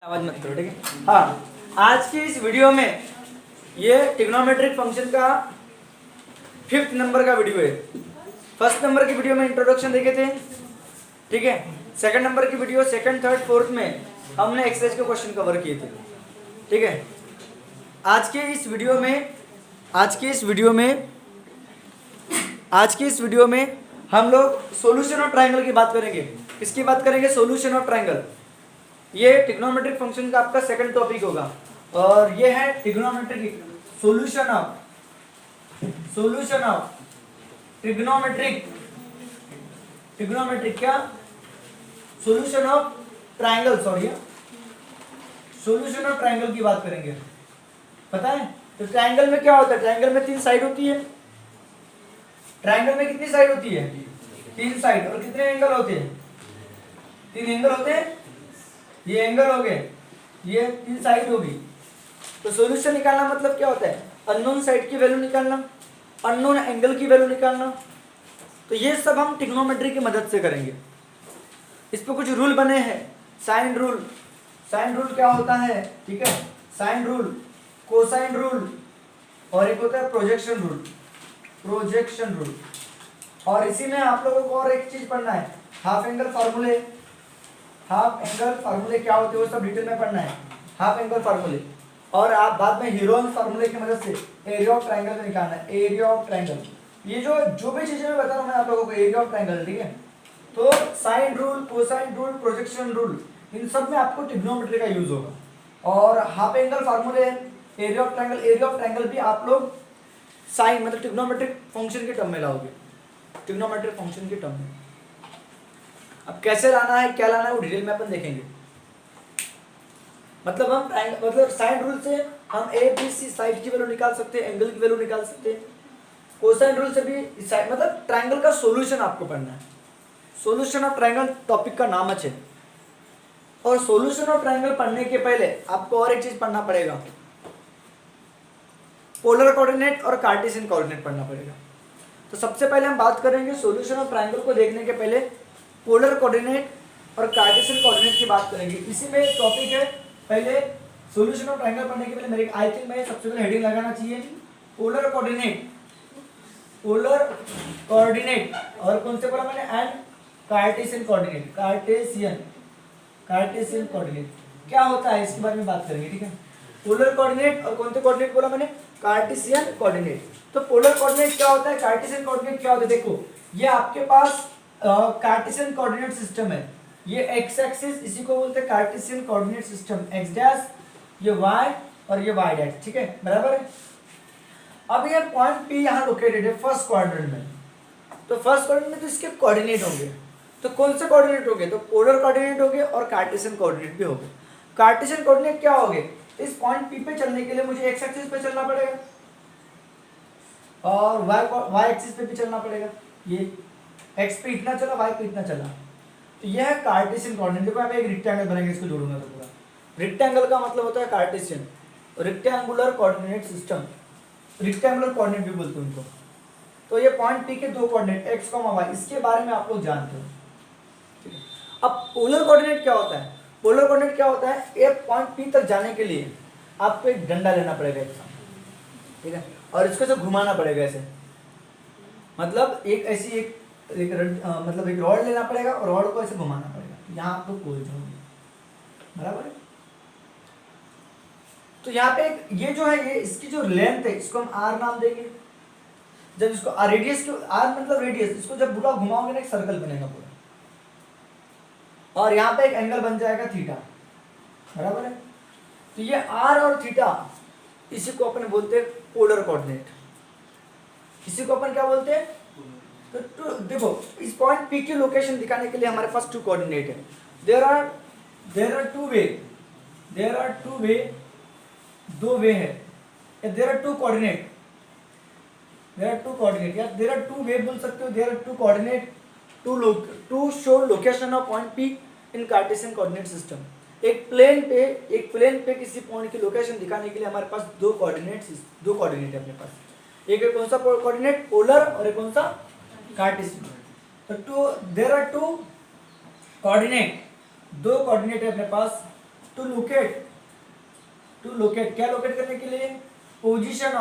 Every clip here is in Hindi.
आवाज मत करो, ठीक है। हाँ, आज की इस वीडियो में ये ट्रिग्नोमेट्रिक फंक्शन का 5th नंबर का वीडियो है। फर्स्ट नंबर की वीडियो में इंट्रोडक्शन देखे थे, ठीक है। सेकंड नंबर की वीडियो 2nd, 3rd, 4th में हमने एक्सरसाइज के क्वेश्चन कवर किए थे, ठीक है। आज के इस वीडियो में हम लोग सॉल्यूशन ऑफ ट्रायंगल की बात करेंगे। किसकी बात करेंगे? Solution of triangle. ये ट्रिग्नोमेट्रिक फंक्शन का आपका सेकंड टॉपिक होगा और ये है ट्रिग्नोमेट्रिक सॉल्यूशन ऑफ ट्रिग्नोमेट्रिक क्या? Solution of triangle, solution of triangle की बात करेंगे। पता है तो ट्रायंगल में क्या होता है? ट्रायंगल में 3 साइड होती है। ट्रायंगल में कितनी साइड होती है? 3 साइड। और कितने एंगल होते हैं? 3 एंगल होते हैं। ये एंगल हो गए, ये 3 साइड होगी। तो सॉल्यूशन निकालना मतलब क्या होता है? अननोन साइड की वैल्यू निकालना, अननोन एंगल की वैल्यू निकालना। तो ये सब हम ट्रिग्नोमेट्री की मदद से करेंगे। इस पे कुछ रूल बने हैं। साइन रूल क्या होता है? ठीक है, साइन रूल, कोसाइन रूल और एक होता है प्रोजेक्शन रूल। और इसी में आप लोगों को और एक चीज पढ़ना है, हाफ एंगल फार्मूले क्या होते हैं वो सब डिटेल में पढ़ना है। हाफ एंगल फार्मूले और आप बाद में हीरोन फार्मूले की मदद से एरिया ऑफ ट्रायंगल में निकालना है। एरिया ऑफ ट्रायंगल, ये जो भी चीजें मैं बता रहा हूँ मैं आप लोगों को, एरिया ऑफ ट्रायंगल, ठीक है। तो sine rule, cosine rule, projection rule, इन सब में आपको ट्रिग्नोमेट्री का यूज होगा। और हाफ एंगल फार्मूले, एरिया ऑफ ट्रायंगल भी आप लोग साइन मतलब ट्रिग्नोमेट्रिक फंक्शन के टर्म में लाओगे, ट्रिग्नोमेट्रिक फंक्शन के टर्म में। अब कैसे लाना है, क्या लाना है, वो डिटेल में अपन देखेंगे। मतलब हम साइन रूल से हम ए बी सी साइड की वैल्यू निकाल सकते हैं, एंगल की वैल्यू निकाल सकते हैं। कोसाइन रूल से भी साइड, मतलब ट्रायंगल का सॉल्यूशन आपको पढ़ना है। सॉल्यूशन ऑफ ट्रायंगल टॉपिक का नाम है। और सॉल्यूशन ऑफ ट्रायंगल पढ़ने के पहले आपको और एक चीज पढ़ना पड़ेगा, पोलर कोऑर्डिनेट और कार्टेशियन कोऑर्डिनेट पढ़ना पड़ेगा। तो सबसे पहले हम बात करेंगे सॉल्यूशन ऑफ ट्रायंगल को देखने के पहले पोलर कोऑर्डिनेट और कार्टेशियन कोऑर्डिनेट की बात करेंगे। इसी में एक टॉपिक है। पहले सॉल्यूशन ऑफ ट्रायंगल पढ़ने के पहले मेरे आई थिंक मैं सबसे पहले हेडिंग लगाना चाहिए पोलर कोऑर्डिनेट और कौन से बोला मैंने? एंड कार्टेशियन कोऑर्डिनेट क्या होता है इसके बारे में बात करेंगे, ठीक है। पोलर कोऑर्डिनेट और कौन से कोऑर्डिनेट बोला मैंने? Cartesian coordinate. तो पोलर कोऑर्डिनेट क्या होता है, कार्टेशियन कोऑर्डिनेट क्या होता है? देखो, ये आपके पास कार्टेशियन कोऑर्डिनेट सिस्टम है। ये एक्स एक्सिस, इसी को बोलते हैं Cartesian coordinate system. X dash, ये वाई और ये वाई डैश, ठीक है, बराबर है। अब ये पॉइंट पी यहाँ लोकेटेड है फर्स्ट क्वाड्रेंट में। तो फर्स्ट क्वाड्रेंट में तो इसके कोऑर्डिनेट होंगे। तो कौन से कोऑर्डिनेट होंगे? तो पोलर कोऑर्डिनेट होंगे और कार्टेशियन कोऑर्डिनेट भी होंगे। कार्टेशियन कोऑर्डिनेट क्या होंगे? इस पॉइंट पी पे चलने के लिए मुझे एक्स एक्सिस पे चलना पड़ेगा और वाई एक्सिस पे भी चलना पड़ेगा। ये एक्स पे इतना चला, वाई पे इतना चला। तो यह है कार्टेशियन कोऑर्डिनेट। देखो मैं एक रेक्टेंगल बनाएंगे, इसको जोड़ूंगा तो पूरा। रेक्टेंगल का मतलब होता है Cartesian, rectangular coordinate system, rectangular coordinate भी बोलते हैं उनको। तो ये पॉइंट पी के 2 कोऑर्डिनेट एक्स वाई, इसके बारे में आप लोग जानते हो। अब पोलर कोऑर्डिनेट क्या होता है? पोलर कोऑर्डिनेट क्या होता है? एक पॉइंट पी तक जाने के लिए आपको एक डंडा लेना पड़ेगा एक साथ, ठीक है, और इसको से घुमाना पड़ेगा ऐसे। मतलब एक ऐसी एक रॉड लेना पड़ेगा और रॉड को ऐसे घुमाना पड़ेगा। यहाँ आप लोग खोल जाओगे, बराबर है। तो यहाँ पे ये जो है, ये इसकी जो लेंथ है इसको हम आर नाम देंगे। जब इसको रेडियस को, आर मतलब रेडियस, इसको जब पूरा घुमाओगे ना एक सर्कल बनेगा पूरा, और यहाँ पे एक एंगल बन जाएगा थीटा, बराबर है। तो ये आर और थीटा, इसी को अपन बोलते हैं पोलर कोऑर्डिनेट। इसी को अपन क्या बोलते हैं? तो देखो, इस पॉइंट पी की लोकेशन दिखाने के लिए हमारे पास 2 कोऑर्डिनेट है। देयर आर 2 वे, दो वे है। देयर आर 2 कोऑर्डिनेट, या देयर आर 2 वे बोल सकते हो। There are 2 coordinate to show location of point P in Cartesian coordinate system. एक प्लेन पे किसी पॉइंट की लोकेशन दिखाने के लिए हमारे पास 2 कोऑर्डिनेट है अपने पास। एक है कौन सा कोऑर्डिनेट? पोलर, और एक कौन सा? कार्टेशियन। तो देयर आर 2 कोऑर्डिनेट, 2 कोऑर्डिनेट है अपने पास टू लोकेट क्या लोकेट करने के लिए, position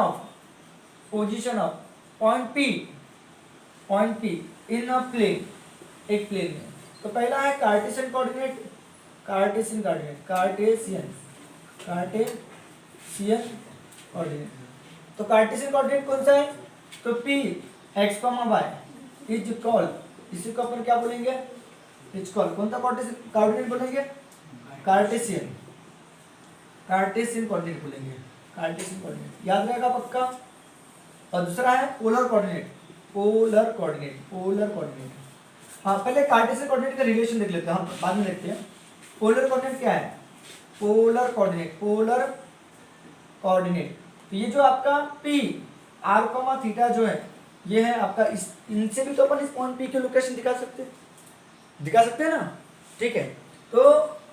of point P in a plane, एक प्लेन में। तो पहला है कार्टेशियन कोऑर्डिनेट, कार्टेशियन कोऑर्डिनेट। तो कार्टेशियन कोऑर्डिनेट कौन सा है, तो P x, y is equal, इसी को अपन क्या बोलेंगे, इज इक्वल, कौन सा कोऑर्डिनेट बोलेंगे, कार्टेशियन कोऑर्डिनेट बोलेंगे, कार्टेशियन कोऑर्डिनेट याद रहेगा पक्का। और दूसरा है पोलर कोऑर्डिनेट। हाँ पहले कार्टेशियन कोऑर्डिनेट का रिलेशन देख लेते हैं, हम बाद में देखते हैं। पोलर कोऑर्डिनेट क्या है, पोलर कोऑर्डिनेट तो ये जो आपका P r, थीटा जो है ये है आपका, इस इनसे भी तो अपन इस पॉइंट P की लोकेशन दिखा सकते हैं ना, ठीक है। तो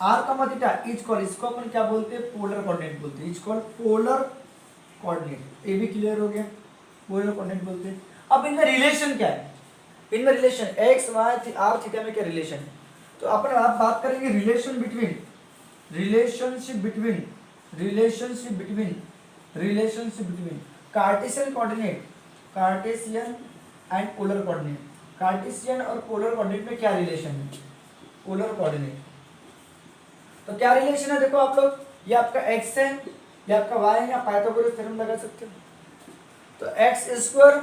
r, थीटा इज कॉल, इसको अपन क्या बोलते हैं, पोलर कोऑर्डिनेट बोलते हैं, इज कॉल पोलर कोऑर्डिनेट। ये भी क्लियर हो गया, पोलर कोऑर्डिनेट बोलते हैं। अब इनमें रिलेशन क्या है, इनमें relation x, y, r, theta में क्या रिलेशन है, तो अपन आप बात करेंगे relationship between Cartesian and polar coordinate. Cartesian और पोलर कोऑर्डिनेट में क्या रिलेशन है, पोलर कोऑर्डिनेट। तो क्या रिलेशन है, देखो आप लोग, ये आपका x है, ये आपका y है, या पाइथागोरस थ्योरम लगा सकते हो। तो x square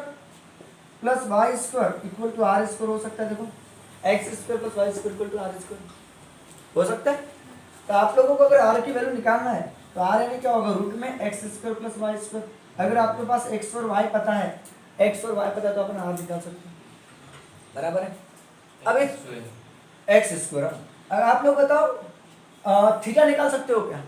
plus y square equal to r square हो सकता है, देखो x square plus y square equal to r square हो सकता है। तो आप लोगों को अगर r की वैल्यू निकालना है तो r यानी क्या होगा, रूट में x square plus y square. अगर आपके पास x और y पता है तो अपन r निकाल सकते हैं, बराबर है। अब x स्क्वायर, अगर आप लोग बताओ थीटा निकाल सकते हो क्या,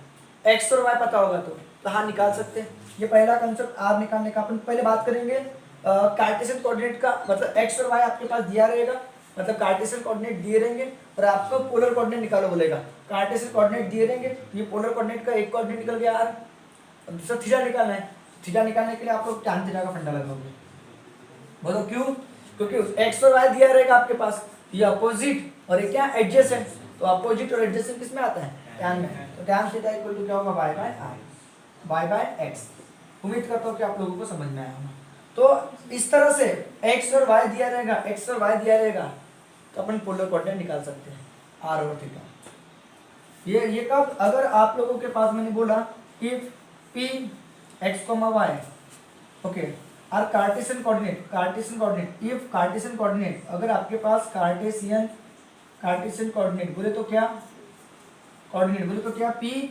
x और y पता होगा तो हाँ निकाल सकते हैं। ये पहला कंसेप्ट r निकालने का। अपन पहले बात करेंगे कार्टेशियन कोऑर्डिनेट का, मतलब x और y आपके पास दिया रहेगा, मतलब कार्टेशियन कोऑर्डिनेट दिए रहेंगे और आपको पोलर कोऑर्डिनेट निकालो बोलेगा। कार्टेशियन कोऑर्डिनेट दिए रहेंगे, ये पोलर कोऑर्डिनेट का एक कोऑर्डिनेट निकल गया r, और दूसरा थीटा निकालना है। थीटा निकालने के लिए आप लोग tan थीटा का फंडा लगाओगे, बोलो क्यों, क्योंकि x और y दिया रहेगा आपके पास, ये अपोजिट और ये क्या एडजेसेंट, तो अपोजिट और एडजेसेंट किस में आता है, tan में। तो tan थीटा इक्वल टू क्या होगा, y बाय x। उम्मीद करता हूँ कि आप लोगों को समझ में आया होगा। तो इस तरह से x और y दिया रहेगा, तो अपन पोलर कोऑर्डिनेट निकाल सकते हैं, r और थीटा। ये कब, अगर आप लोगों के पास मैंने बोला कि p x, y okay are Cartesian coordinate, if Cartesian coordinate, अगर आपके पास कार्टेशियन कोऑर्डिनेट बोले तो क्या, p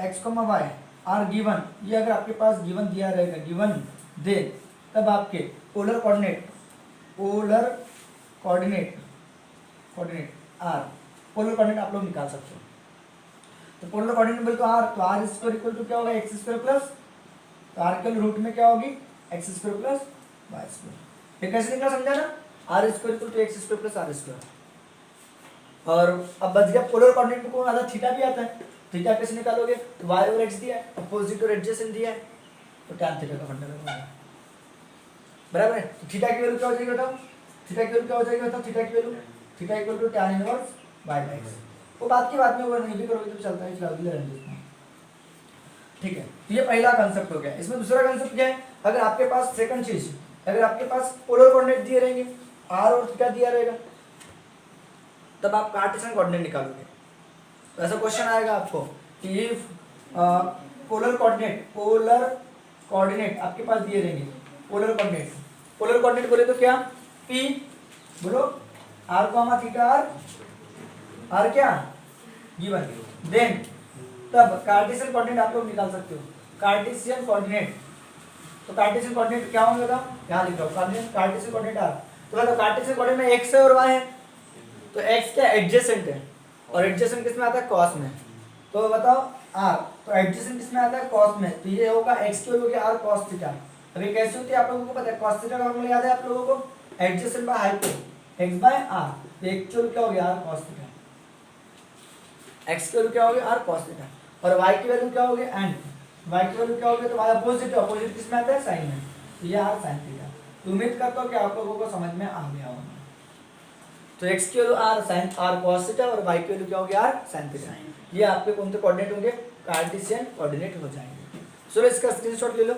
x, y are given, ये अगर आपके पास गिवन दिया रहेगा, दे, तब आपके पोलर कोऑर्डिनेट आप लोग निकाल सकते हो। तो पोलर कोऑर्डिनेट बोले तो r स्क्वायर इक्वल टू क्या होगा, x स्क्वायर प्लस, तो r के रूट में क्या होगी, x square plus y square. ये कैसे निकला समझा ना, r square equal to x square plus r square. और अब बच गया पोलर कोऑर्डिनेट में कौन आता है, थीटा भी आता है। थीटा कैसे निकालोगे, तो y और x दिया है, अपोजिट और एडजेसेंट दिया है, तो tan थीटा का फंडा लगाओगे, बराबर है। तो थीटा की वैल्यू क्या हो जाएगी बताओ, थीटा की equal to tan inverse y by x। वो बात की बात में वो नहीं भी करोगे तो चलता है, फिलहाल रहने देते हैं, ठीक है। तो ये पहला कांसेप्ट हो गया। इसमें दूसरा कांसेप्ट क्या है, अगर आपके पास सेकंड चीज, अगर आपके पास पोलर कोऑर्डिनेट दिए रहेंगे, r और थीटा दिया रहेगा, तब आप कार्टेशियन कोऑर्डिनेट निकालोगे। तो ऐसा क्वेश्चन आएगा आपको कि इफ पोलर कोऑर्डिनेट आपके पास दिए रहेंगे, पोलर कोऑर्डिनेट बोले तो क्या, p बोलो r, थीटा r क्या गिवन, देन तब कार्टेशियन कोऑर्डिनेट आप लोग निकाल सकते हो। कार्टेशियन कोऑर्डिनेट, तो कार्टेशियन कोऑर्डिनेट क्या होंगे बताओ, यहाँ लिख रहा हूँ, कार्टेशियन कोऑर्डिनेट r। तो मतलब कार्टेशियन कोऑर्डिनेट में x है और y है, तो x क्या एडजेसेंट है, और एडजेसेंट किस में आता है, कॉस में। तो बताओ r, तो एडजेसेंट किस में आता है, कॉस में, तो ये होगा x की वैल्यू होगी r cos थीटा। अब ये कैसे होती है आप लोगों को पता है, cos थीटा का फॉर्मूला याद है आप लोगों को, adjacent by hypo x by r, तो एक्चुअल क्या हो गया r cos थीटा, x की वैल्यू क्या होगी r cos थीटा, और y की वैल्यू क्या होगी एंड y की वैल्यू क्या होगी, तो y अपोजिट किस में आता है, साइन में, तो ये r sin थीटा। तो उम्मीद करता हूँ कि आप लोगों को समझ में आ गया होगा। तो x की value r sin r cos theta और y की वैल्यू क्या होगी r sin थीटा। ये आपके कौन से कोऑर्डिनेट होंगे? कार्टेशियन कोऑर्डिनेट हो जाएंगे। चलो इसका स्क्रीनशॉट ले लो।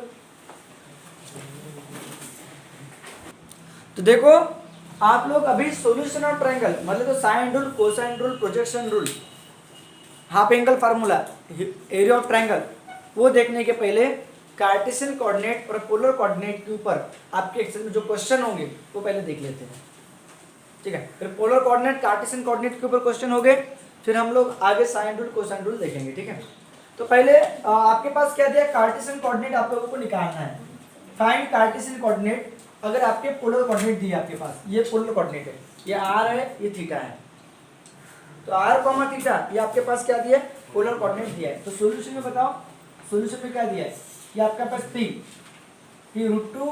तो देखो आप लोग अभी सॉल्यूशन ऑफ ट्रायंगल मतलब तो sine rule, cosine rule, projection rule, half angle formula, area of triangle, वो देखने के पहले कार्टेशियन कोऑर्डिनेट और पोलर कोऑर्डिनेट के ऊपर आपके एक्सेल में जो क्वेश्चन होंगे वो पहले देख लेते हैं। ठीक है, फिर पोलर कोऑर्डिनेट, कार्टेशियन कोऑर्डिनेट के ऊपर क्वेश्चन हो गए, फिर हम लोग आगे साइन रूल, कोसाइन रूल देखेंगे। ठीक है, तो पहले आपके पास क्या दिया? कार्टेशियन कोऑर्डिनेट आप लोगों को निकालना है। Find Cartesian coordinate. अगर आपके पोलर कोऑर्डिनेट दिए आपके पास, ये पोलर कोऑर्डिनेट है, ये आर है, ये थीटा है, तो आर कॉमा थीटा ये आपके पास क्या दिया है? पोलर कोऑर्डिनेट दिया है। तो सॉल्यूशन में बताओ, सॉल्यूशन में क्या दिया है? ये आपके पास p √2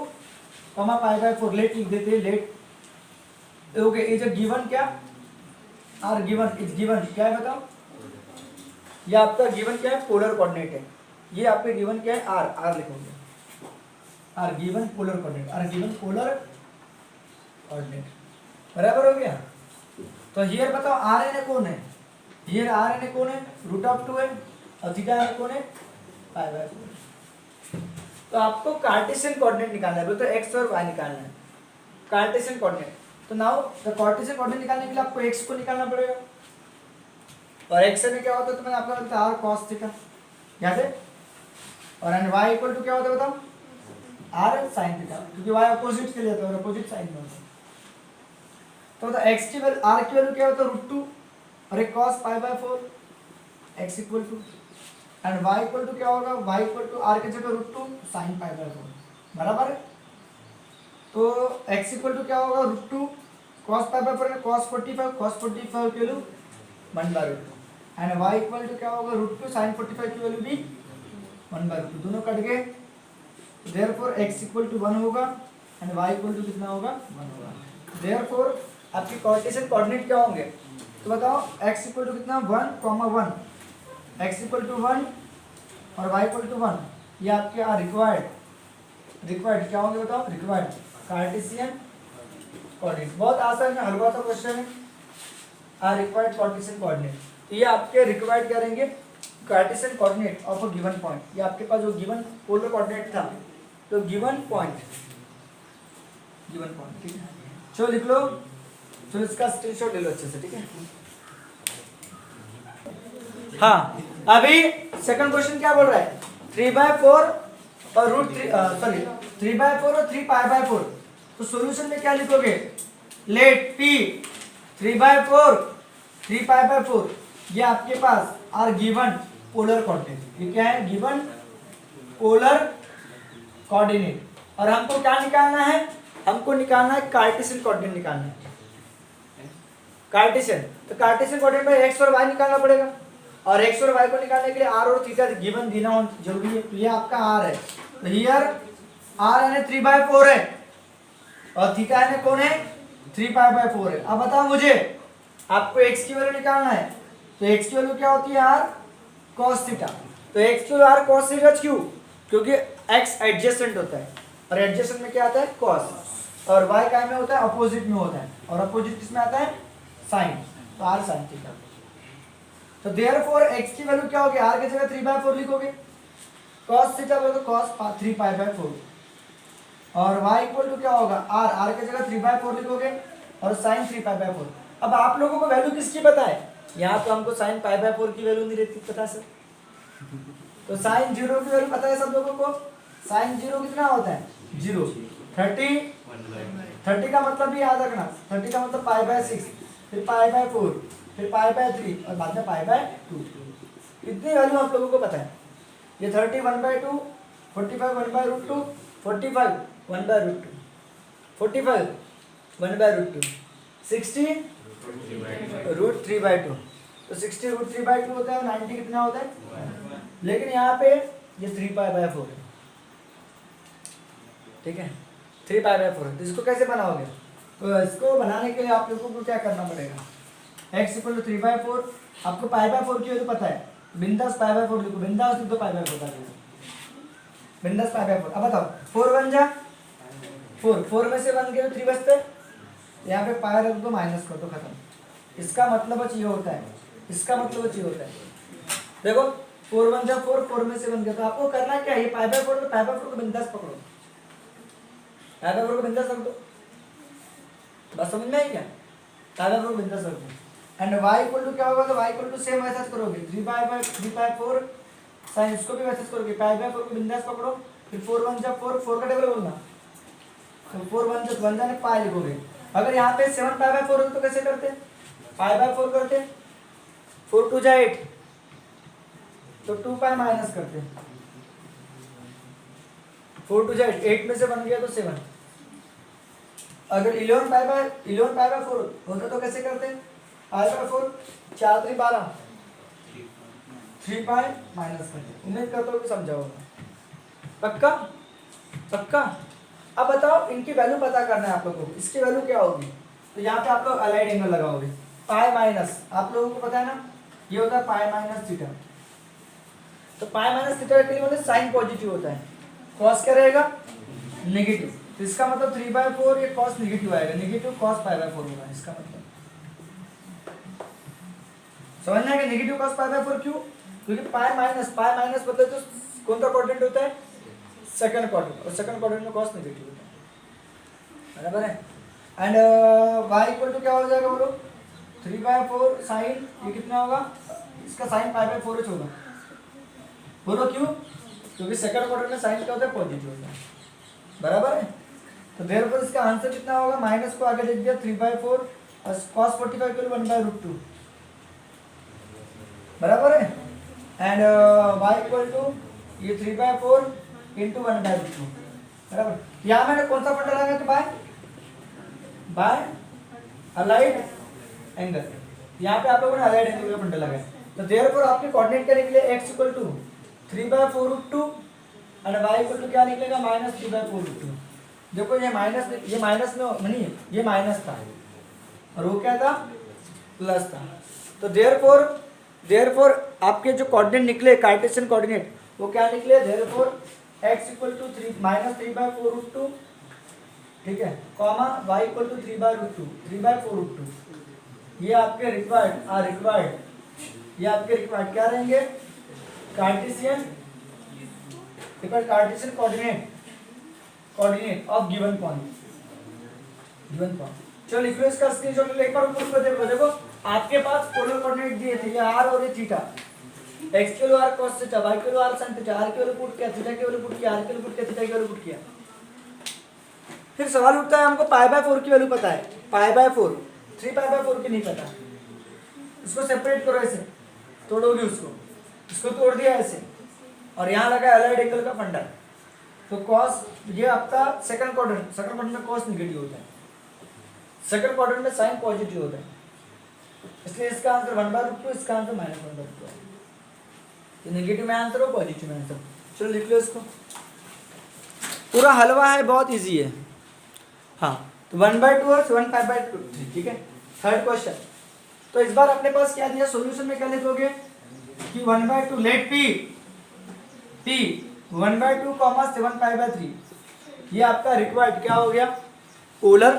कॉमा π/4 लेट लिख देते हैं, let. Okay, is a given क्या? आर गिवन, इज गिवन क्या है बताओ? ये आपका गिवन क्या है? पोलर कोऑर्डिनेट है। ये आपके गिवन क्या है? आर, आर लिखोगे, are given polar coordinate, are given polar coordinate, बराबर हो गया। तो हियर बताओ आर एन ए कौन है? हियर आर एन ए कौन है? √2 है, और थीटा एन कौन है? π/4। तो आपको कार्टेशियन कोऑर्डिनेट निकालना है, तो एक्स और वाई निकालना है, कार्टेशियन कोऑर्डिनेट। तो नाउ द कार्टेशियन कोऑर्डिनेट निकालने के लिए आपको एक्स को निकालना पड़ेगा, और एक्स में क्या होता है? तो मैंने आपको बताया आर कॉस थीटा, यहाँ से, और एंड वाई इक्वल टू क्या होता है बताओ? आर साइन थीटा, क्योंकि वाई अपोजिट के लिए होता है और अपोजिट साइन में होता है। तो बताओ एक्स की वैल्यू, आर की वैल्यू क्या होता है? √2 और एक cos π/4, X equal to, and Y equal to क्या होगा? वाई इक्वल टू आर की जगह √2 साइन π/4, बराबर है। तो एक्स इक्वल टू क्या होगा? √2 cos π/4 है, cos 45 की value 1/√2, and Y equal to क्या होगा? √2 साइन 45 की वैल्यू भी 1/√2, दोनों कट गए। देयरफॉर x इक्वल टू 1 होगा एंड y इक्वल टू कितना होगा? 1 होगा। देयरफॉर आपके कार्टेशियन कोऑर्डिनेट क्या होंगे? तो बताओ x इक्वल टू कितना? 1, 1, x इक्वल टू 1 और y इक्वल टू 1, ये आपके रिक्वायर्ड क्या होंगे बताओ? Required Cartesian coordinate. बहुत आसान है, हल्का सा क्वेश्चन है, आर रिक्वायर्ड कार्टेशियन कोऑर्डिनेट। तो ये आपके रिक्वायर्ड क्या रहेंगे? Cartesian coordinate of a given point. ये आपके पास जो गिवन पोलर कोऑर्डिनेट था, तो गिवन पॉइंट, ठीक है। चलो लिख लो, चलो इसका स्क्रीनशॉट ले लो अच्छे से, ठीक है। हाँ, अभी सेकंड क्वेश्चन क्या बोल रहा है? 3/4 और √3 और 3 π/4। तो सॉल्यूशन में क्या लिखोगे? लेट p 3/4 3 π/4 ये आपके पास आर गिवन पोलर कोऑर्डिनेट। ये क्या है? Given polar coordinate. और हमको क्या निकालना है? हमको निकालना है कार्टेशियन कोऑर्डिनेट निकालना है, कार्टेशियन। तो कार्टेशियन कोऑर्डिनेट में एक्स और वाई निकालना पड़ेगा, और एक्स और वाई को निकालने के लिए आर और थीटा गिवन देना जरूरी है। तो ये आपका आर है, तो हियर आर यानी 3/4 है और थीटा यानी कौन है? 3 π/4 है। अब बताओ मुझे, आपको एक्स की वैल्यू निकालना है, तो एक्स की वैल्यू क्या होती है? R cos theta. तो एक्स की वैल्यू आर cos थीटा क्यों? क्योंकि एक्स एडजेसेंट होता है, और एडजेसेंट में क्या आता है? cos, और y काय में होता है? अपोजिट में होता है, और अपोजिट किस में आता है? साइन, तो आर साइन थीटा। तो देयरफॉर x की वैल्यू क्या होगी? r की जगह 3/4 लिखोगे, cos थीटा बोलो तो cos 3 π/4, और y इक्वल टू क्या होगा? r की जगह 3/4 लिखोगे और sin 3 π/4। अब आप लोगों को वैल्यू किसकी पता है? यहाँ तो हमको sin π/4 की वैल्यू नहीं रहती पता सर, तो sin 0 की वैल्यू पता है सब लोगों को। sin 0 कितना होता है? 0। 30 का मतलब भी याद रखना, 30 का मतलब π/6, फिर π/4, फिर π/3 और बाद में π/2। इतनी वैल्यू आप लोगों को पता है। ये 30 1/2, 45 1/√2, 45 1/√2, 45 1/√2, 60 √3/2। तो 60 √3/2 होता है, 90 कितना होता है? लेकिन यहाँ पे ये 3 π/4 है, ठीक है, 3 π/4 है। तो इसको कैसे बनाओगे? तो इसको बनाने के लिए आप लोगों को क्या करना पड़ेगा? x इक्वल टू 3/4, आपको π/4 की वैल्यू पता है, बिंदास π/4 लिखो, बिंदास लिख दो π/4 का, बिंदास π/4। अब बताओ 4 1 जा 4, 4 में से 1 गया तो 3 बचता है, यहाँ पे पाई रख दो, माइनस कर दो, खत्म। इसका मतलब ये होता है, इसका मतलब ये होता है, देखो 4 1 जा 4, 4 में से 1 गया, तो आपको करना क्या है, ये पाई बाय 4 तो पाई बाय 4 को बिंदास पकड़ो, पाई बाय 4 को बिंदास रख दो, बस समझ में आई क्या, पाई बाय 4 को बिंदास रख दो। एंड y इक्वल टू क्या होगा, तो y इक्वल टू सेम वैसा करोगे 3 बाय 4 साइन, इसको भी वैसा करोगे, पाई बाय 4 को बिंदास पकड़ो, फिर 4 1 जा 4, 4 का टेबल बोलना, तो 4 1 जा 1 जाने पाई लिखोगे। अगर यहाँ पे 7 पाई बाय 4 होता तो कैसे करते, पाई बाय 4 करते, 4 2 जा 8, तो 2 पाई माइनस करते, 4 2 जा 8 में से 1 गया तो 7। अगर 11 पाई बाय 4 होता तो कैसे करते, पाई बाय 4 4 3 12, 3 पाई माइनस करते। उम्मीद करता हूँ कि समझा होगा, पक्का पक्का। अब बताओ इनकी वैल्यू पता करना है आप लोगों को, इसकी वैल्यू क्या होगी, तो यहाँ पे आप लोग अलाइड एंगल लगाओगे, पाई माइनस, आप लोगों को पता है ना ये होता है पाई माइनस थीटा, तो पाई माइनस थीटा के लिए साइन पॉजिटिव होता है, कॉस क्या रहेगा नेगेटिव, तो इसका मतलब 3 बाय 4 ये कॉस नेगेटिव आएगा, नेगेटिव कॉस पाई बाय 4 होगा, इसका मतलब समझना है कि नेगेटिव कॉस पाई बाय 4 क्यों, क्योंकि पाई माइनस मतलब तो कौन सा क्वाड्रेंट होता है, सेकंड क्वाड्रेंट, और सेकंड क्वाड्रेंट में कॉस नेगेटिव होता है, बराबर है। एंड y इक्वल टू क्या हो जाएगा बोलो, 3 बाय 4 साइन, ये कितना होगा, इसका साइन पाई बाय 4 होगा, बोलो क्यों, क्योंकि सेकंड क्वाड्रेंट में साइन क्या होता है पॉजिटिव होता है, बराबर है। तो देयरफॉर इसका आंसर कितना होगा, माइनस को आगे लिख दिया 3 बाय 4 और cos 45 को 1 बाय रूट 2, बराबर है। एंड y इक्वल टू ये 3 बाय 4 इंटू 1 बाय रूट 2, बराबर। यहाँ मैंने कौन सा फंडा लगाया, तो बाय अलाइड एंगल, यहाँ पे आप लोगों ने अलाइड एंगल का फंडा लगाया, तो देयरफॉर आपके कोऑर्डिनेट क्या निकले, x equal to 3 by 4 root 2 and y equal to क्या निकलेगा, माइनस 3 बाय 4 रूट 2। देखो ये माइनस में नहीं, ये माइनस था और वो क्या था, प्लस था, तो देयरफॉर आपके जो कोऑर्डिनेट निकले कार्टेशियन कोऑर्डिनेट वो क्या निकले, therefore x equal to 3 minus 3 by 4 root 2, ठीक है, comma y equal to 3 by root 2, 3 by 4 root 2, ये आपके रिक्वायर्ड ये आपके रिक्वायर्ड क्या रहेंगे, Cartesian coordinate of given point. चलो लिखो इसका स्क्रीनशॉट ले, एक बार ऊपर को देखो आपके पास पोलर कोऑर्डिनेट दिए थे, ये r और ये थीटा, x के लिए r cos थीटा, y के लिए r sin थीटा, r के लिए पुट किया, थीटा के लिए पुट किया, r के लिए पुट किया, थीटा के लिए पुट किया। फिर सवाल उठता है हमको पाई बाय 4 की वैल्यू पता है, पाई बाय 4 3 पाई बाय 4 की नहीं पता, इसको सेपरेट करो, ऐसे तोड़ोगे इसको तोड़ दिया ऐसे, और यहाँ लगा अलाइड एंगल का फंडा, तो कॉस ये आपका सेकंड क्वाड्रेंट में कॉस नेगेटिव होता है, सेकंड क्वाड्रेंट में साइन पॉजिटिव होता है, इसलिए इसका आंसर 1 बाय रूट 2, इसका आंसर माइनस 1 बाय रूट 2 है, तो नेगेटिव में आंसर हो पॉजिटिव में आंसर। चलो लिख लो इसको, पूरा हलवा है, बहुत इजी है। हाँ, तो 1 बाय 2 और 1 पाई बाय 3, ठीक है। थर्ड क्वेश्चन, तो इस बार अपने पास क्या दिया, सॉल्यूशन में क्या लिखोगे कि 1 by 2 let p 1 by 2 comma 7 pi by 3, ये आपका रिक्वायर्ड क्या हो गया, पोलर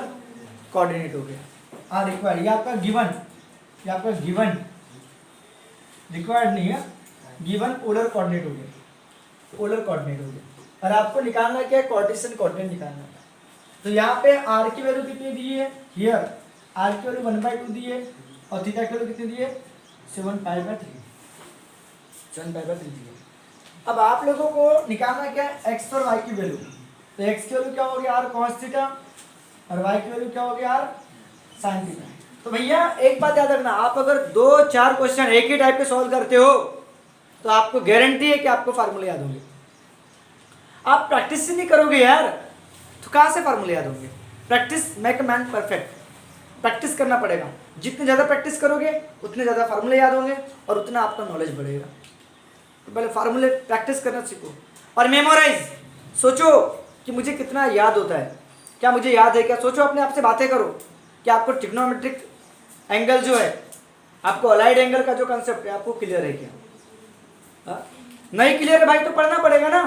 कोऑर्डिनेट हो गया। रिक्वायर्ड ये आपका गिवन रिक्वायर्ड नहीं है, गिवन पोलर कोऑर्डिनेट हो गया, और आपको निकालना क्या है, कार्टेशियन कोऑर्डिनेट निकालना है। तो यहाँ पे r की वैल्यू कितनी दी है, हियर r की वैल्यू 1 बाय 2 दी है, और थीटा की वैल्यू कितनी दी है, 7 पाई बाय 3 दी है। अब आप लोगों को निकालना क्या है, x और y की वैल्यू, तो x की वैल्यू क्या होगी, r cos थीटा, और y की वैल्यू क्या होगी, r sin थीटा। तो भैया एक बात याद रखना, आप अगर 2-4 क्वेश्चन एक ही टाइप के सॉल्व करते हो तो आपको गारंटी है कि आपको फार्मूले याद होंगे। आप प्रैक्टिस ही नहीं करोगे यार, तो कहाँ से फार्मूले याद होंगे। Practice make a man perfect, practice करना पड़ेगा। जितने ज़्यादा प्रैक्टिस करोगे उतने ज़्यादा फार्मूले याद होंगे और उतना आपका नॉलेज बढ़ेगा। तो पहले फार्मूले प्रैक्टिस करना सीखो और मेमोराइज। सोचो कि मुझे कितना याद होता है, क्या मुझे याद है क्या। सोचो, अपने आप से बातें करो कि आपको ट्रिग्नोमेट्रिक एंगल जो है, आपको अलाइड एंगल का जो कंसेप्ट है आपको क्लियर है क्या। नहीं क्लियर है भाई तो पढ़ना पड़ेगा ना,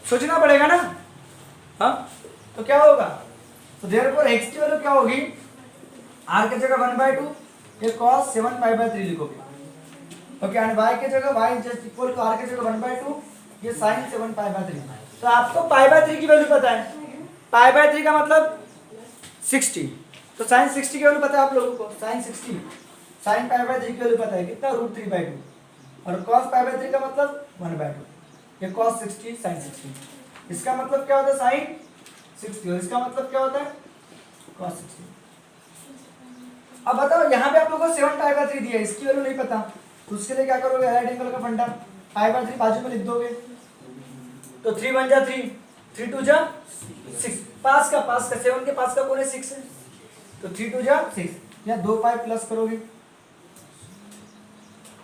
सोचना पड़ेगा ना। हाँ, तो क्या होगा, तो देयरफॉर x की वैल्यू क्या होगी, r की जगह 1/2 ये cos 7π/3 लिखोगे। ओके, एंड y की जगह y just equal to r की जगह 1/2 ये sin 7π/3। तो आपको π/3 की वैल्यू पता है, π/3 का मतलब 60, तो sin 60 की वैल्यू पता है आप लोगों को, sin 60 sin π/3 की वैल्यू पता है कितना, √3/2, और cos π/3 का मतलब 1/2, ये cos 60 sin 60, इसका मतलब क्या होता है sin 60 और इसका मतलब क्या होता है cos 60। अब बताओ यहाँ पे आप लोगों को 7π/3 दिया है, इसकी वैल्यू नहीं पता, तो उसके लिए क्या करोगे, राइट एंगल का फंडा, π/3 बाजू में लिख दोगे, तो 3 1 जा 3, 3 2 जा 6, पास का 7 के पास का कोण 6 है, तो 3 2 जा 6, या 2π प्लस करोगे,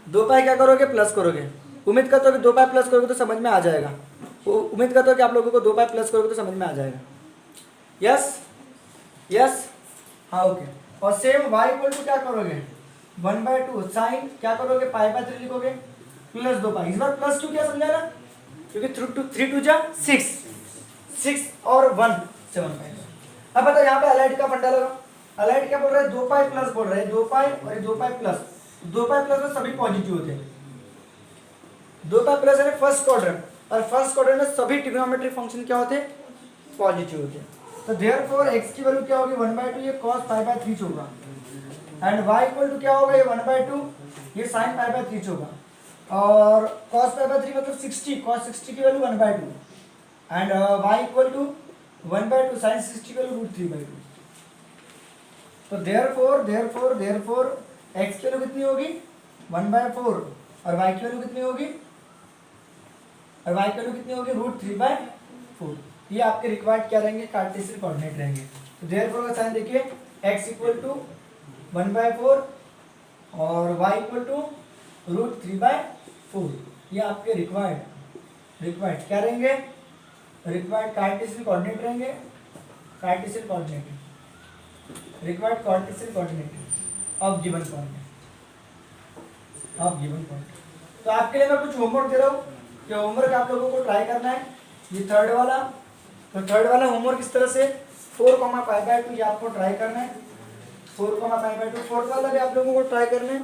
2π क्या करोगे प्लस करोगे, उम्मीद करता हूँ कि 2π प्लस करोगे तो समझ में आ जाएगा, उम्मीद करता हूँ कि आप लोगों को 2π प्लस करोगे तो समझ में आ जाएगा। यस यस हाँ ओके, और सेम y इक्वल टू क्या करोगे 1/2 साइन क्या करोगे π/3 लिखोगे प्लस 2π, इस बार प्लस क्यों किया समझा ना, क्योंकि 3 2 जा 6 और 1 7π। अब बताओ यहाँ पे अलाइड का फंडा लगा, अलाइड क्या बोल रहा है 2π प्लस बोल रहा है, 2π और 2π प्लस, 2π प्लस में सभी पॉजिटिव होते हैं, 2π प्लस है फर्स्ट क्वाड्रेंट, और फर्स्ट क्वाड्रेंट में सभी ट्रिग्नोमेट्रिक फंक्शन क्या होते हैं पॉजिटिव होते हैं। तो देयरफॉर x की वैल्यू क्या होगी 1/2 ये cos π/3 होगा, एंड y इक्वल टू क्या होगा ये 1/2 ये sin π/3 होगा, और cos π/3 मतलब 60, cos 60 की वैल्यू 1/2, and y equal to 1/2 sin 60 की वैल्यू √3/2। तो देयरफॉर x की वैल्यू कितनी होगी 1/4 और y की वैल्यू कितनी होगी, और y की वैल्यू कितनी होगी √3/4। ये आपके रिक्वायर्ड क्या रहेंगे, कार्टेशियन कोऑर्डिनेट रहेंगे। तो देयरफॉर का साइन देखिए x इक्वल टू 1/4 और y इक्वल टू √3/4, ये आपके रिक्वायर्ड क्या रहेंगे, रिक्वायर्ड कार्टेशियन कोऑर्डिनेट रहेंगे, Cartesian coordinate required Cartesian coordinate of given point, तो आपके लिए मैं कुछ होमवर्क दे रहा हूँ, कि होमवर्क आप लोगों को ट्राई करना है, ये थर्ड वाला, तो थर्ड वाला होमवर्क इस तरह से 4π/2 ये आपको ट्राई करना है, 4π/2, फोर्थ वाला भी आप लोगों को ट्राई करना है,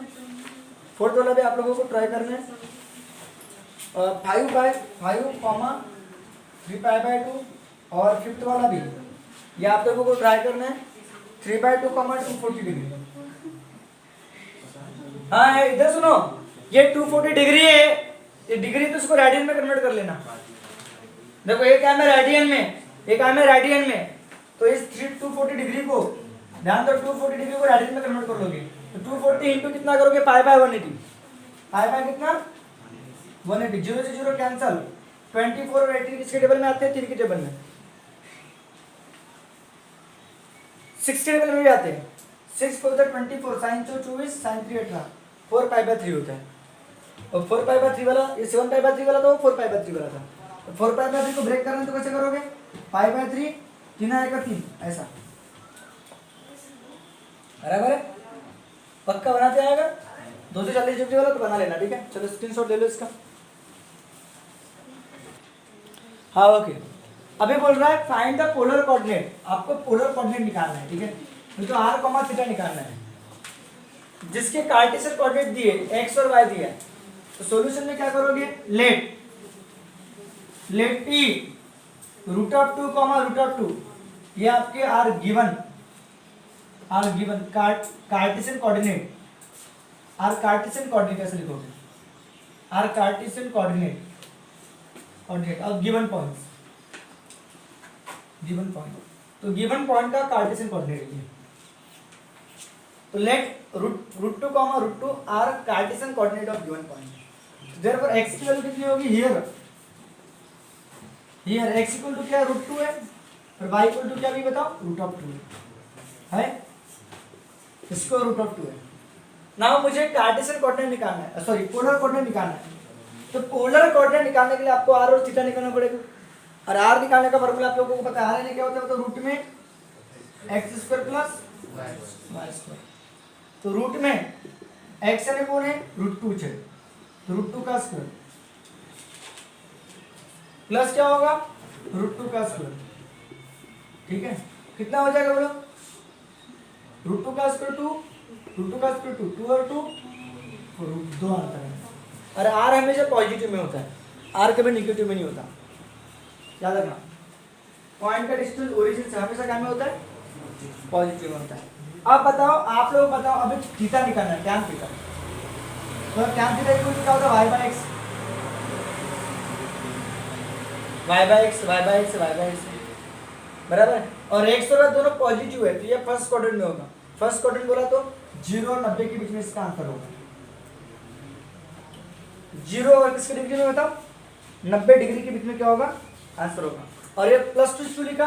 5/5, 3π/2 और फिफ्थ वाला भी ये आप लोगों को ट्राई करना है 3/2, 240 डिग्री। हाँ इधर सुनो, ये 240 डिग्री है, ये डिग्री तो इसको रेडियन में कन्वर्ट कर लेना, देखो एक है रेडियन में, एक है रेडियन में, तो इस 240 डिग्री को ध्यान दो, 240 डिग्री को रेडियन में कन्वर्ट कर लोगे, तो 240 इंटू कितना करोगे π/180, π कितना 180, 0 से 0 कैंसल, 24 और 18 किसके टेबल में आते हैं, 3 के टेबल में, 6 के टेबल में भी आते हैं, 6 4 24 sin 2 24 sin 3 18, 4π/3 होता है, और 4π/3 वाला ये 7π/3 वाला था, वो 4π/3 वाला था, तो 4π/3 को ब्रेक करना है तो कैसे करोगे, π/3 3 आएगा 3 ऐसा, बराबर है, पक्का बनाते आएगा, 240 डिग्री वाला तो बना लेना, ठीक है, चलो स्क्रीनशॉट ले लो इसका। हाँ ओके, अभी बोल रहा है फाइंड द पोलर कोऑर्डिनेट, आपको पोलर कोऑर्डिनेट निकालना है, ठीक है, तो r, θ निकालना है, जिसके कार्टेशियन कोऑर्डिनेट दिए x और y दिया है, तो सॉल्यूशन में क्या करोगे, लेट t √2, ये आपके आर गिवन कार्टेशियन कोऑर्डिनेट, कैसे लिखोगे, आर कार्टेशियन कोऑर्डिनेट और गिवन पॉइंट, तो गिवन पॉइंट का कार्टेशियन कोऑर्डिनेट है, तो let √2 are Cartesian coordinate of given point, therefore x की वैल्यू कितनी होगी, हियर x इक्वल टू क्या √2 है, और y इक्वल टू क्या भी बताओ √2 है, इसको √2 है। नाउ मुझे कार्टेशियन कोऑर्डिनेट निकालना है, सॉरी पोलर कोऑर्डिनेट निकालना है, तो पोलर कोऑर्डिनेट निकालने के लिए आपको r और थीटा निकालना पड़ेगा, और r निकालने का फॉर्मूला आप लोगों को पता है, r यानी क्या होता है, तो रूट में x² प्लस y², तो रूट में x यानी कौन है √2 છે, तो √2 का स्क्वायर प्लस क्या होगा √2 का स्क्वायर, ठीक है, कितना हो जाएगा बोलो, √2 का स्क्वायर 2, √2 का स्क्वायर 2, 2 और 2 2 आता है। और आर हमेशा पॉजिटिव में होता है, आर कभी निगेटिव में नहीं होता, याद रखना। पॉइंट का डिस्टेंस ओरिजिन से हमेशा क्या में होता है, पॉजिटिव में होता है। अब बताओ, आप लोग बताओ, अभी थीटा निकालना है, टैन थीटा। तो टैन थीटा इक्वल टू क्या होता है, y/x, y/x बराबर। और x और y दोनों पॉजिटिव है, तो ये फर्स्ट क्वाड्रेंट में होगा। फर्स्ट क्वाड्रेंट बोला तो 0 और 90 के बीच में इसका आंसर होगा। 0 और किसके डिग्री में बताओ, 90 डिग्री के बीच में क्या होगा, आंसर होगा। और ये +2 क्यों लिखा,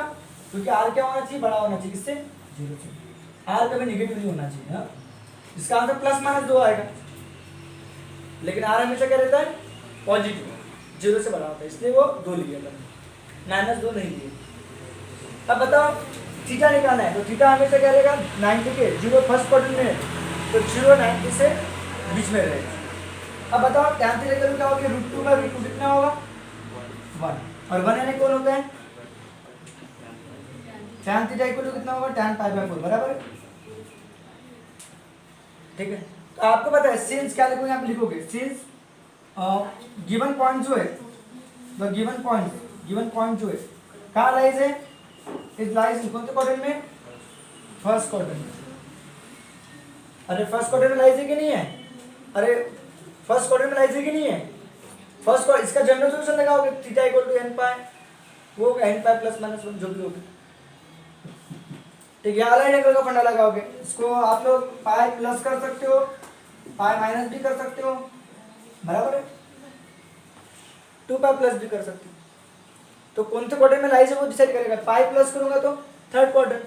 क्योंकि r क्या होना चाहिए, बड़ा होना चाहिए, किससे, 0 से। r कभी नेगेटिव नहीं होना चाहिए, हाँ। इसका आंसर +-2 आएगा, लेकिन r हमेशा क्या रहता है, पॉजिटिव, 0 से बड़ा होता है, इसलिए वो 2 लिया था, -2 नहीं लिए। अब बताओ थीटा निकालना है, तो थीटा हमेशा क्या रहेगा, 90 के 0 फर्स्ट क्वाड्रेंट में, तो 0 90 से बीच में रहेगा। अब बताओ टैन थीटा का क्या होगा, √2 का √2 कितना होगा, 1, और 1 यानी कौन होता है, टैन थीटा इक्वल टू कितना होगा, टैन π/4 बराबर, ठीक है। तो आपको पता है सिंस क्या लिखोगे, आप लिखोगे सिंस गिवन पॉइंट जो है, द गिवन पॉइंट जो है कहाँ लाइज है, इज लाइज इन कौन से क्वाड्रेंट में, फर्स्ट क्वाड्रेंट में। अरे फर्स्ट क्वाड्रेंट में लाइज है कि नहीं है, अरे फर्स्ट क्वाड्रेंट में लाइज है कि नहीं है, फर्स्ट क्वाड्रेंट, इसका जनरल सॉल्यूशन लगाओगे, थीटा इक्वल टू n पाई, वो होगा n पाई +-1 जो भी होगा, ठीक है। अलाइन एंगल का फंडा लगाओगे, इसको आप लोग पाई प्लस कर सकते हो, पाई माइनस भी कर सकते हो, बराबर है, 2 पाई प्लस भी कर सकते हो। तो कौन से क्वाड्रेंट में लाइज है वो डिसाइड करेगा, पाई प्लस करूंगा तो थर्ड क्वाड्रेंट,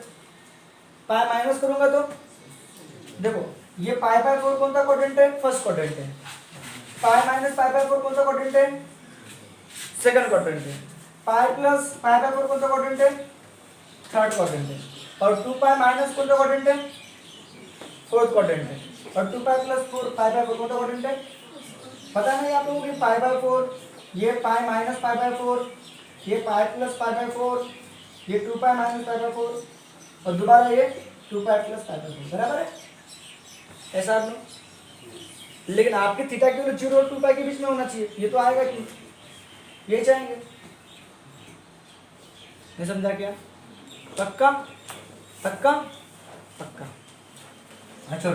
पाई माइनस करूंगा तो, देखो ये π/4 कौन सा क्वाड्रेंट है, फर्स्ट क्वाड्रेंट है, पाई माइनस π/4 कौन सा क्वाड्रेंट है, सेकंड क्वाड्रेंट है, पाई प्लस π/4 कौन सा क्वाड्रेंट है, थर्ड क्वाड्रेंट है, और 2 पाई माइनस कौन सा क्वाड्रेंट है, फोर्थ क्वाड्रेंट है, और 2 पाई प्लस 4 π/4 कौन सा क्वाड्रेंट है, पता नहीं आप लोगों को, π/4, ये पाई माइनस π/4, ये पाई प्लस π/4, ये 2 पाई माइनस π/4, और दोबारा ये 2 पाई प्लस π/4, बराबर है, ऐसा नहीं। लेकिन आपके थीटा के लिए 0 और 2 पाई के बीच में होना चाहिए, ये तो आएगा क्यों, ये चाहेंगे, नहीं समझा क्या, पक्का पक्का पक्का। अच्छा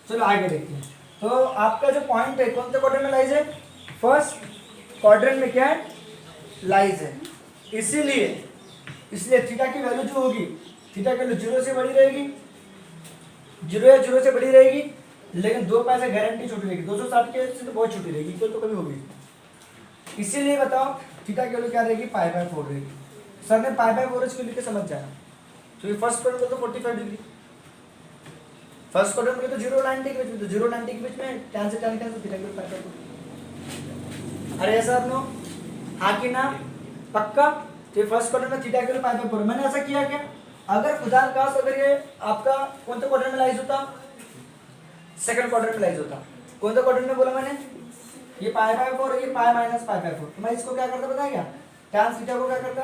चलो आगे देखते हैं। तो आपका जो पॉइंट है कौन से क्वाड्रेंट में लाइज है, फर्स्ट क्वाड्रेंट में क्या है, लाइज है, इसलिए थीटा की वैल्यू जो होगी, थीटा की वैल्यू 0 से बड़ी रहेगी, 0 या 0 से बड़ी रहेगी, लेकिन 2 पाई से गारंटी छोटी रहेगी, 260 के से तो बहुत छोटी रहेगी, इक्वल तो कभी होगी। इसीलिए बताओ थीटा की वैल्यू क्या रहेगी, π/4 रहेगी। सर ने π/4 इसको लिख के समझ जाना, क्योंकि फर्स्ट क्वाड्रेंट में तो 45 डिग्री, फर्स्ट क्वाड्रेंट में तो 0 90 के बीच में, तो 0 90 के बीच में टैन से थीटा की वैल्यू π/4। अरे ऐसा आप लोग हाँ कि ना, पक्का। तो फर्स्ट क्वाड्रेंट में थीटा की वैल्यू π/4, मैंने ऐसा किया क्या, अगर खुदा न खास अगर ये आपका कौन सा क्वाड्रेंट में लाइज होता, सेकंड क्वाड्रेंट में लाइज होता, कौन सा क्वाड्रेंट में बोला मैंने, ये π/4 ये पाई माइनस π/4, तो मैं इसको क्या करता पता है क्या, टैन थीटा को क्या करता,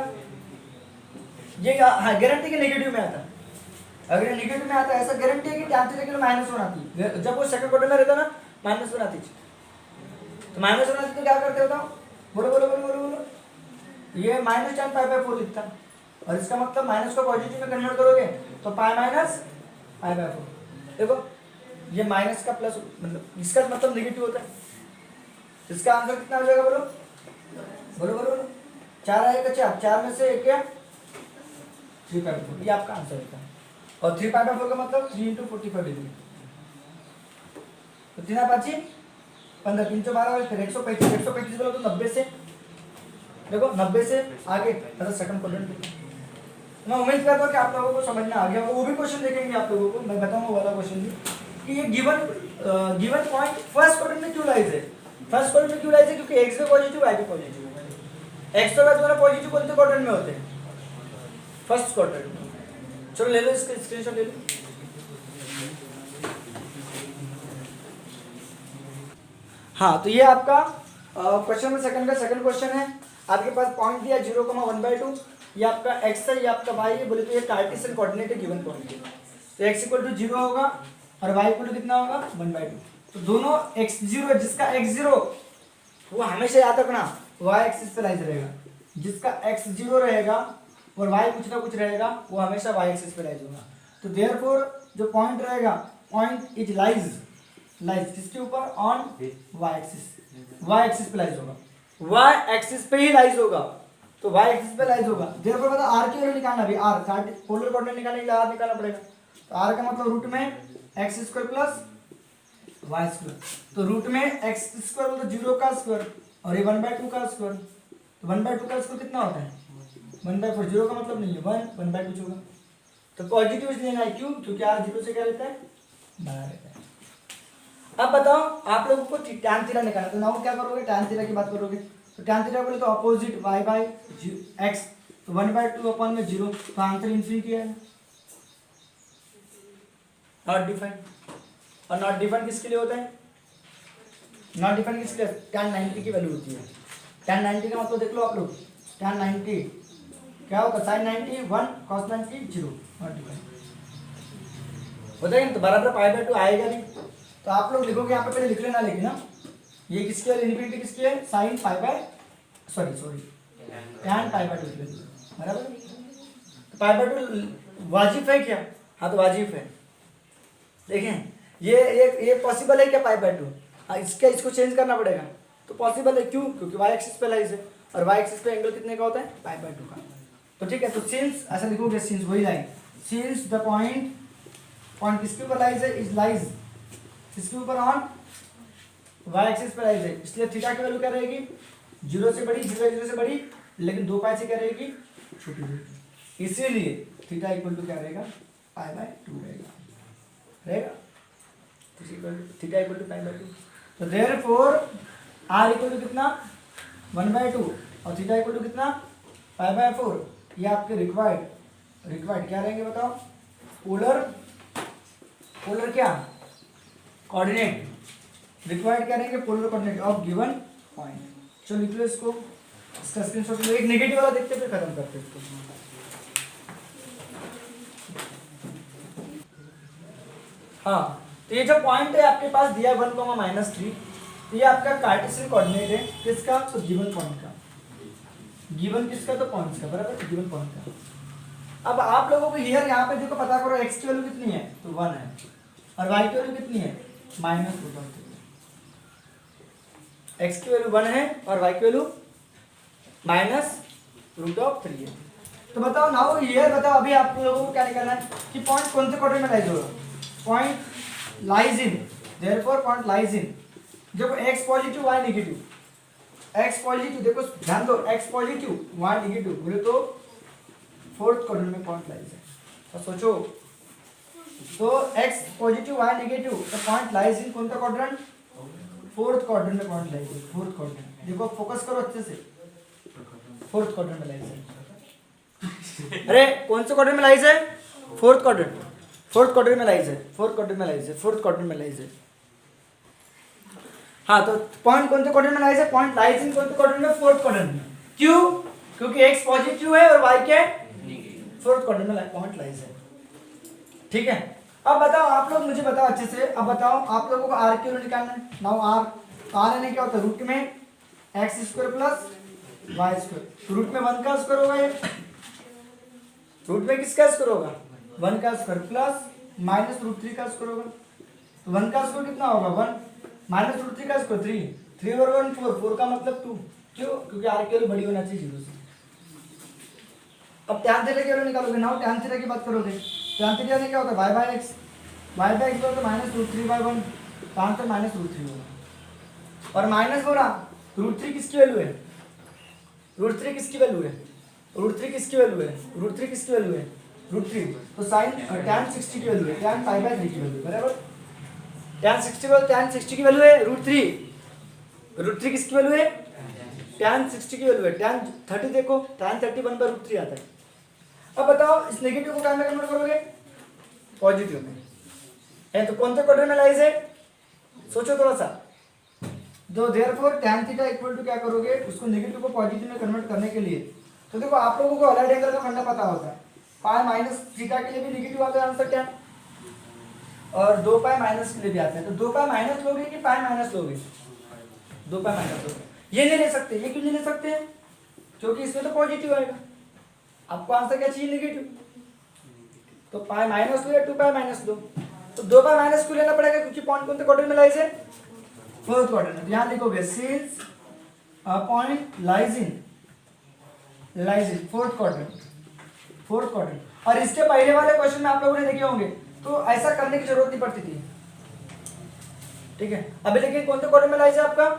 ये हाँ गारंटी के नेगेटिव में आता, अगर ये नेगेटिव में आता है, ऐसा गारंटी है कि टैन थीटा के लिए -1 आती है, जब वो सेकंड क्वाड्रेंट में रहता ना -1 आती है, तो -1 आती तो क्या करते होता, बोलो बोलो बोलो बोलो बोलो, ये -tan π/4 लिखता, और इसका मतलब माइनस को पॉजिटिव में कन्वर्ट करोगे तो पाई माइनस π/4, देखो ये माइनस का प्लस, मतलब इसका मतलब नेगेटिव होता है, इसका आंसर कितना हो जाएगा, बोलो बोलो बोलो बोलो, 4 आएगा, 4 में से 1 क्या, 3/4, ये आपका आंसर होता है। और 3/4 का मतलब 3 × 45 डिग्री, तो 3 5 15, 3 12, फिर 135 बोलो तो 90 से, देखो 90 से आगे मतलब सेकंड क्वाड्रेंट। मैं उम्मीद करता हूँ कि आप लोगों को समझना आ गया होगा। वो भी क्वेश्चन देखेंगे आप लोगों को, मैं बताऊंगा वाला क्वेश्चन भी कि ये गिवन पॉइंट फर्स्ट क्वाड्रेंट में क्यों लाइज है, फर्स्ट क्वाड्रेंट में क्यों लाइज है, क्योंकि x भी पॉजिटिव y भी पॉजिटिव है, x और y दोनों पॉजिटिव कौन से क्वाड्रेंट में होते हैं, फर्स्ट क्वाड्रेंट में। चलो ले लो इसका स्क्रीनशॉट ले लो। हाँ तो ये आपका क्वेश्चन नंबर सेकंड का सेकंड क्वेश्चन है, आपके पास पॉइंट दिया 0,1/2 ये आपका x है, ये आपका y है, बोले तो ये कार्टेशियन कोऑर्डिनेट है गिवन पॉइंट के। तो x इक्वल टू 0 होगा और y इक्वल टू कितना होगा 1/2। तो दोनों x0 है, जिसका x0 वो हमेशा याद रखना y एक्सिस पे लाइज रहेगा, जिसका x0 रहेगा और y कुछ ना कुछ रहेगा वो हमेशा y एक्सिस पे लाइज होगा। तो देयरफॉर जो पॉइंट रहेगा, पॉइंट इज लाइज किसके ऊपर, ऑन y एक्सिस पे लाइज होगा, y एक्सिस पे ही लाइज होगा, तो y एक्सिस पे लाइज होगा। देयरफॉर बता r की वैल्यू निकालना भी, r पोलर कोऑर्डिनेट निकालने के लिए r निकालना पड़ेगा। तो r का मतलब रूट में x² प्लस y², तो रूट में x² मतलब 0 का स्क्वायर और ये 1/2 का स्क्वायर। तो 1/2 का स्क्वायर कितना होता है 1/4, 0 का मतलब नहीं है 1/2 होगा। तो पॉजिटिव इसलिए लेना है, क्यों, क्योंकि r 0 से क्या रहता है बड़ा रहता है। अब बताओ आप लोगों को tan थीटा निकालना, तो नाउ क्या करोगे, tan थीटा की बात करोगे। तो tan थीटा बोले तो अपोजिट y बाय x, तो 1/2 अपन में 0, तो आंसर इन्फिनिटी है। नॉट डिफाइंड, और नॉट डिफाइंड किसके लिए होता है, नॉट डिफाइंड किसके लिए, tan 90 की वैल्यू होती है। tan 90 का मतलब देख लो आप लोग, tan 90 क्या होता है, sin 90 1 cos 90 0, नॉट डिफाइंड होता है। तो बराबर π/2 आएगा नहीं, तो आप लोग लिखोगे यहाँ पे, पहले लिख लेना, लेकिन ना ये किसकी है, इन्फिनिटी किसकी है, sin सॉरी tan π/2 बराबर। तो π/2 वाजिब है क्या, हाँ तो वाजिब है। देखें ये पॉसिबल है क्या π/2, हाँ इसको चेंज करना पड़ेगा। तो पॉसिबल है, क्यों, क्योंकि y एक्सिस पे लाइज है और y एक्सिस पे एंगल कितने का होता है π/2 का। तो ठीक है, तो सिंस ऐसा लिखोगे, सिंस वही लाइन, सिंस द पॉइंट किसके ऊपर लाइज है, इज लाइज किसके ऊपर, ऑन y एक्सिस पे लाइज है, इसलिए थीटा की वैल्यू क्या रहेगी 0 से बड़ी, 0 से बड़ी, लेकिन 2π से क्या रहेगी छोटी रहेगी, इसीलिए थीटा इक्वल टू क्या रहेगा π/2 रहेगा। Theta equal to π/2। तो देयरफॉर r इक्वल टू कितना 1/2 और थीटा इक्वल टू कितना π/4। ये आपके रिक्वायर्ड क्या रहेंगे बताओ, पोलर क्या कोऑर्डिनेट, रिक्वायर्ड क्या रहेंगे polar coordinate of given point. चलो लिख लो इसको, इसका स्क्रीनशॉट लो, एक नेगेटिव वाला देखते फिर खत्म करते हैं इसको। हाँ, तो ये जो पॉइंट है आपके पास दिया 1,-3, तो ये आपका कार्टेशियन कोऑर्डिनेट है किसका, तो गिवन पॉइंट का, गिवन किसका, तो पॉइंट्स का, बराबर गिवन पॉइंट का। अब आप लोगों को हियर यहाँ पे देखो पता करो x की वैल्यू कितनी है, तो 1 है, और y की वैल्यू कितनी है -√3, x की वैल्यू 1 है और y की वैल्यू -√3 है। तो बताओ नाउ हियर बताओ, अभी आप लोगों को क्या निकालना है कि पॉइंट कौन से क्वाड्रेंट में लाइज होगा, point lies in, therefore point lies in, देखो x positive y negative, x positive, देखो ध्यान दो, x पॉजिटिव y नेगेटिव, बोले तो फोर्थ क्वाड्रेंट में पॉइंट लाइज है। तो सोचो, तो x पॉजिटिव y नेगेटिव, तो पॉइंट लाइज इन कौन सा क्वाड्रेंट, फोर्थ क्वाड्रेंट में पॉइंट लाइज है, फोर्थ क्वाड्रेंट। देखो फोकस करो अच्छे से, फोर्थ क्वाड्रेंट में लाइज है। अरे कौन से क्वाड्रेंट में लाइज है, फोर्थ क्वाड्रेंट, फोर्थ क्वाड्रेंट में लाइज है, फोर्थ क्वाड्रेंट में लाइज है, फोर्थ क्वाड्रेंट में लाइज है। हाँ, तो पॉइंट कौन से क्वाड्रेंट में लाइज है, पॉइंट लाइज इन कौन से क्वाड्रेंट में, फोर्थ क्वाड्रेंट में। क्यों, क्योंकि x पॉजिटिव है और y क्या है, फोर्थ क्वाड्रेंट में पॉइंट लाइज है। ठीक है, अब बताओ आप लोग, मुझे बताओ अच्छे से, अब बताओ आप लोगों को r की वैल्यू निकालना है। नाउ r यानी क्या होता है, रूट में x² प्लस y², तो रूट में 1 का स्क्वायर होगा, ये रूट में किसका स्क्वायर होगा 1 का स्क्वायर प्लस -√3 का स्क्वायर होगा। तो 1 का स्क्वायर कितना होगा 1, -√3 का स्क्वायर 3, 3 और 1 4, 4 का मतलब 2, क्यों, क्योंकि r की वैल्यू बड़ी होना चाहिए 0 से। अब tan थीटा की वैल्यू निकालोगे, नाउ tan थीटा की बात करोगे, tan थीटा में क्या होता है y/x, y/x होता है -√3/1, तो आंसर -√3 होगा। और माइनस हो रहा √3 किसकी वैल्यू है, √3 किसकी वैल्यू है, √3 किसकी वैल्यू है, √3 किसकी वैल्यू है √3, तो sin tan 60 की वैल्यू है, tan π/3 की वैल्यू, बराबर। tan 60 की वैल्यू है √3 किसकी वैल्यू है, tan 60 की वैल्यू है, tan 30 देखो, tan 30 1/√3 आता है। अब बताओ इस नेगेटिव को क्या में कन्वर्ट करोगे, पॉजिटिव में है, तो कौन से क्वाड्रेंट में लाइज है, सोचो थोड़ा सा। तो therefore tan theta equal to क्या करोगे, उसको नेगेटिव को पॉजिटिव में कन्वर्ट करने के लिए, तो देखो आप लोगों को अलग एंगल का फंडा पता होता है, पाई माइनस थीटा के लिए भी नेगेटिव आता है आंसर tan, और 2 पाई माइनस के लिए भी आता है। तो 2 पाई माइनस लोगे कि पाई माइनस लोगे? 2 पाई माइनस लोगे। ये नहीं ले सकते, ये क्यों नहीं ले सकते हैं? क्योंकि इसमें तो पॉजिटिव आएगा, आपको आंसर क्या चाहिए? नेगेटिव। तो पाई माइनस लो या 2 पाई माइनस लो। तो 2 पाई माइनस क्यों लेना पड़ेगा? क्योंकि पॉइंट कौन से क्वाड्रेंट में लाइज है? फोर्थ क्वाड्रेंट में। ध्यान लिखोगे since a point lies in fourth quadrant. और इसके पहले वाले क्वेश्चन में आप लोगों ने देखे होंगे, तो ऐसा करने की जरूरत नहीं पड़ती थी, ठीक है। अभी लेकिन कौन से क्वाड्रेंट में लाइज है आपका?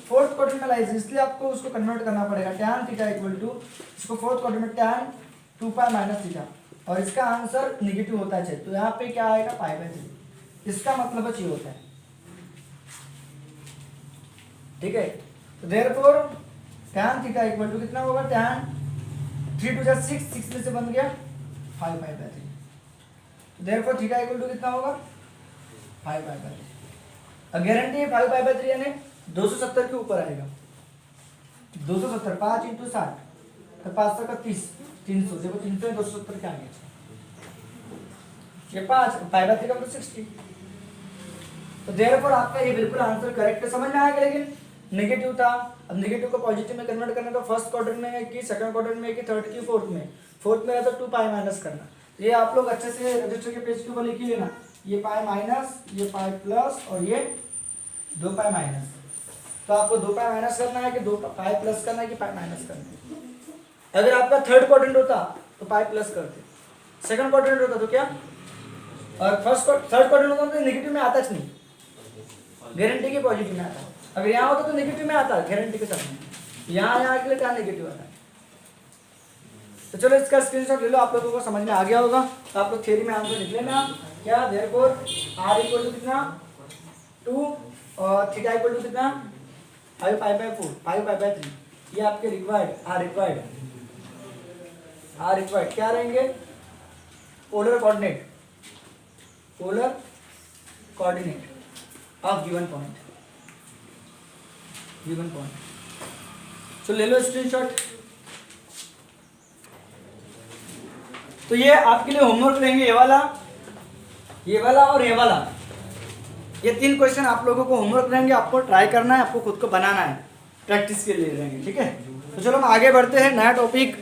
फोर्थ क्वाड्रेंट में लाइज है, इसलिए आपको उसको कन्वर्ट करना पड़ेगा। tan थीटा इक्वल टू, इसको फोर्थ क्वाड्रेंट में tan 2 पाई माइनस थीटा, और इसका आंसर निगेटिव होता है। तो यहाँ पे क्या आएगा? π/3। इसका मतलब ये होता है, ठीक है। तो therefore tan theta equal to कितना होगा? tan 3 2 6, 6 में से बन गया 5π/3। तो देयरफॉर थीटा इक्वल टू कितना होगा? 5π/3। अब गारंटी है 5π/3 यानी 270 के ऊपर आएगा। 270 5 × 60 तो 5 का 30, 300। देखो 300 270 क्या आ गया? ये 5 π/3 का मतलब 60। तो देयरफॉर आपका ये बिल्कुल आंसर करेक्ट है। समझ में आएगा? लेकिन नेगेटिव था, अब नेगेटिव को पॉजिटिव में कन्वर्ट करना तो फर्स्ट क्वाड्रेंट में है कि सेकंड क्वाड्रेंट में है कि थर्ड की फोर्थ में? फोर्थ में है तो 2 पाई माइनस करना। ये आप लोग अच्छे से रजिस्टर के पेज के ऊपर लिख ही लेना, ये पाई माइनस, ये पाई प्लस, और ये 2 पाई माइनस। तो आपको 2 पाई माइनस करना है कि 2 पाई प्लस करना है कि पाई माइनस करना है? अगर आपका थर्ड क्वाड्रेंट होता तो पाई प्लस करते, सेकंड क्वाड्रेंट होता तो क्या, और थर्ड क्वाड्रेंट होता तो नेगेटिव में आता नहीं, गारंटी की पॉजिटिव में आता। अगर यहाँ होता तो नेगेटिव में आता, गारंटी के साथ। यहाँ के लिए क्या नेगेटिव आता है? तो चलो इसका स्क्रीनशॉट ले लो, आप लोगों को समझ में आ गया होगा। तो आप लोग थ्योरी में आंसर लिख लेना। क्या? देयरफॉर r इक्वल टू कितना? 2 और थीटा इक्वल टू कितना? 5π/4, 5π/3। ये आपके रिक्वायर्ड आर रिक्वायर्ड क्या रहेंगे? Polar coordinate of given point. तो ले लो स्क्रीनशॉट। तो ये आपके लिए होमवर्क रहेंगे, ये वाला और ये वाला। ये 3 क्वेश्चन आप लोगों को होमवर्क रहेंगे, आपको ट्राई करना है, आपको खुद को बनाना है, प्रैक्टिस के लिए रहेंगे, ठीक है। तो चलो हम आगे बढ़ते हैं, नया टॉपिक